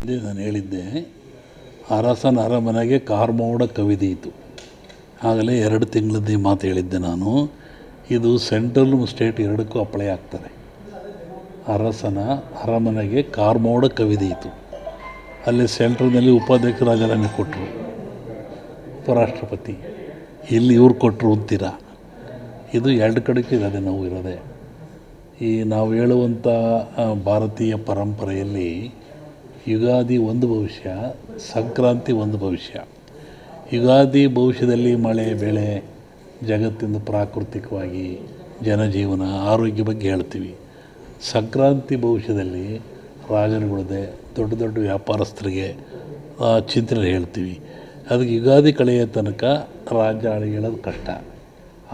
ನಾನು ಹೇಳಿದ್ದೆ, ಅರಸನ ಅರಮನೆಗೆ ಕಾರ್ಮೋಡ ಕವಿದೀತು. ಆಗಲೇ 2 ತಿಂಗಳದ್ದು ಈ ಮಾತು ಹೇಳಿದ್ದೆ ನಾನು. ಇದು ಸೆಂಟ್ರಲ್ ಸ್ಟೇಟ್ ಎರಡಕ್ಕೂ ಅಪ್ಲೈ ಆಗ್ತದೆ. ಅರಸನ ಅರಮನೆಗೆ ಕಾರ್ಮೋಡ ಕವಿದೀತು. ಅಲ್ಲಿ ಸೆಂಟ್ರಲ್ನಲ್ಲಿ ಉಪಾಧ್ಯಕ್ಷ ರಾಜೀನಾಮೆ ಕೊಟ್ಟರು, ಉಪರಾಷ್ಟ್ರಪತಿ. ಇಲ್ಲಿ ಇವ್ರು ಕೊಟ್ಟರು ಅಂತೀರ. ಇದು 2 ಕಡೆಗೆ ಇರೋದೆ, ನಾವು ಇರೋದೆ. ಈ ನಾವು ಹೇಳುವಂಥ ಭಾರತೀಯ ಪರಂಪರೆಯಲ್ಲಿ ಯುಗಾದಿ ಒಂದು ಭವಿಷ್ಯ, ಸಂಕ್ರಾಂತಿ ಒಂದು ಭವಿಷ್ಯ. ಯುಗಾದಿ ಭವಿಷ್ಯದಲ್ಲಿ ಮಳೆ ಬೆಳೆ, ಜಗತ್ತಿನ ಪ್ರಾಕೃತಿಕವಾಗಿ ಜನಜೀವನ ಆರೋಗ್ಯ ಬಗ್ಗೆ ಹೇಳ್ತೀವಿ. ಸಂಕ್ರಾಂತಿ ಭವಿಷ್ಯದಲ್ಲಿ ರಾಜರುಗಳದೇ ದೊಡ್ಡ ದೊಡ್ಡ ವ್ಯಾಪಾರಸ್ಥರಿಗೆ ಚಿಂತನೆ ಹೇಳ್ತೀವಿ. ಅದಕ್ಕೆ ಯುಗಾದಿ ಕಳೆಯ ತನಕ ರಾಜ್ಯ ಆಳಿ ಹೇಳೋದು ಕಷ್ಟ.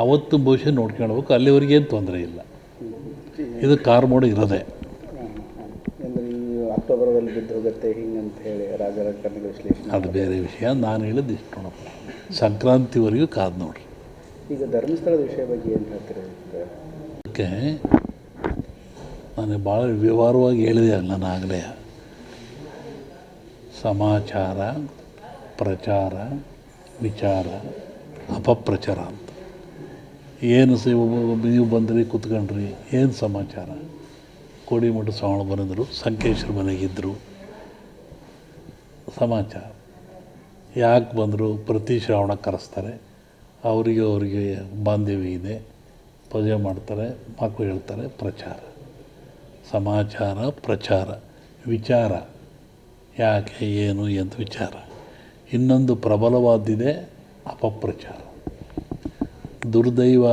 ಅವತ್ತು ಭವಿಷ್ಯ ನೋಡ್ಕೊಳ್ಬೇಕು, ಅಲ್ಲಿವರೆಗೇನು ತೊಂದರೆ ಇಲ್ಲ. ಇದು ಕಾರ್ಮೋಡ ಇರೋದೆ. ಅಕ್ಟೋಬರಲ್ಲಿ ಬಿದ್ದು ಹೋಗುತ್ತೆ ಹಿಂಗಂತ ಹೇಳಿ ರಾಜರ ವಿಶ್ಲೇಷಣೆ, ಅದು ಬೇರೆ ವಿಷಯ. ನಾನು ಹೇಳಿದ್ದು ಇಷ್ಟು ನೋಡಪ್ಪ, ಸಂಕ್ರಾಂತಿವರೆಗೂ ಕಾದು ನೋಡ್ರಿ. ಈಗ ಧರ್ಮಸ್ಥಳದ ವಿಷಯ ಬಗ್ಗೆ ಏನು ಹೇಳ್ತೀರಿ? ಅದಕ್ಕೆ ನಾನು ಭಾಳ ವಿವರವಾಗಿ ಹೇಳಿದೆ ನಾನು ಆಗಲೇ. ಸಮಾಚಾರ, ಪ್ರಚಾರ, ವಿಚಾರ, ಅಪಪ್ರಚಾರ ಅಂತ. ಏನು ನೀವು ಬಂದ್ರಿ ಕೂತ್ಕೊಂಡ್ರಿ, ಏನು ಸಮಾಚಾರ? ಕೋಡಿಮಠ ಸ್ವಾಮಿ ಬಂದಿದ್ದರು, ಸಂಕೇಶ್ವರ ಮನೆಗಿದ್ದರು, ಸಮಾಚಾರ. ಯಾಕೆ ಬಂದರು? ಪ್ರತಿ ಶ್ರಾವಣ ಕರೆಸ್ತಾರೆ, ಅವರಿಗೆ ಬಾಂಧವ್ಯ ಇದೆ, ಪೂಜೆ ಮಾಡ್ತಾರೆ, ಮಕ್ಕಳು ಹೇಳ್ತಾರೆ. ಪ್ರಚಾರ, ಸಮಾಚಾರ, ಪ್ರಚಾರ, ವಿಚಾರ. ಯಾಕೆ ಏನು ಅಂತ ವಿಚಾರ. ಇನ್ನೊಂದು ಪ್ರಬಲವಾದಿದೆ ಅಪಪ್ರಚಾರ. ದುರ್ದೈವ,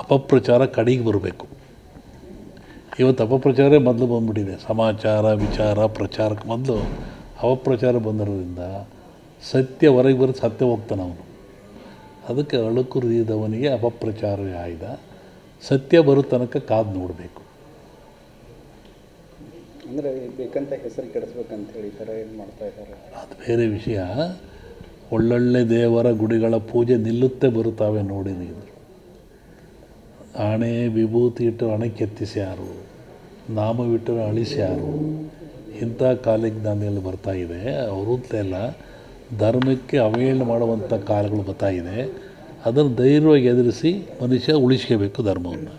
ಅಪಪ್ರಚಾರ ಕಡೆಗೆ ಬರಬೇಕು. ಇವತ್ತು ಅಪಪ್ರಚಾರ ಮೊದಲು ಬಂದುಬಿಟ್ಟಿದೆ. ಸಮಾಚಾರ, ವಿಚಾರ, ಪ್ರಚಾರಕ್ಕೆ ಮೊದಲು ಅಪಪ್ರಚಾರ ಬಂದಿರೋದ್ರಿಂದ ಸತ್ಯ ಹೊರಗೆ ಬರೋದು, ಸತ್ಯ ಹೋಗ್ತಾನೆ ಅವನು. ಅದಕ್ಕೆ ಅಳುಕು ಹೃದಯದವನಿಗೆ ಅಪಪ್ರಚಾರವೇ ಆಯ್ದ. ಸತ್ಯ ಬರೋ ತನಕ ಕಾದು ನೋಡಬೇಕು. ಅಂದರೆ ಬೇಕಂತ ಹೆಸರು ಕೆಡಿಸ್ಬೇಕಂತ ಹೇಳಿ ಈ ಥರ ಏನು ಮಾಡ್ತಾ ಇದ್ದಾರೆ, ಅದು ಬೇರೆ ವಿಷಯ. ಒಳ್ಳೊಳ್ಳೆ ದೇವರ ಗುಡಿಗಳ ಪೂಜೆ ನಿಲ್ಲುತ್ತೆ ಬರುತ್ತಾವೆ ನೋಡಿ. ನೀವು ಹಣೆ ವಿಭೂತಿ ಇಟ್ಟು ಹಣೆ ಕೆತ್ತಿಸ್ಯಾರು, ನಾಮವಿಟ್ಟರೆ ಅಳಿಸ್ಯಾರು. ಇಂಥ ಕಾಲಕ್ಕೆ ದಾನಿಯಲ್ಲಿ ಬರ್ತಾಯಿದೆ. ಎಲ್ಲ ಧರ್ಮಕ್ಕೆ ಅವಹೇಳನ ಮಾಡುವಂಥ ಕಾಲಗಳು ಬರ್ತಾಯಿದೆ. ಅದನ್ನು ಧೈರ್ಯವಾಗಿ ಎದುರಿಸಿ ಮನುಷ್ಯ ಉಳಿಸ್ಕೋಬೇಕು ಧರ್ಮವನ್ನು.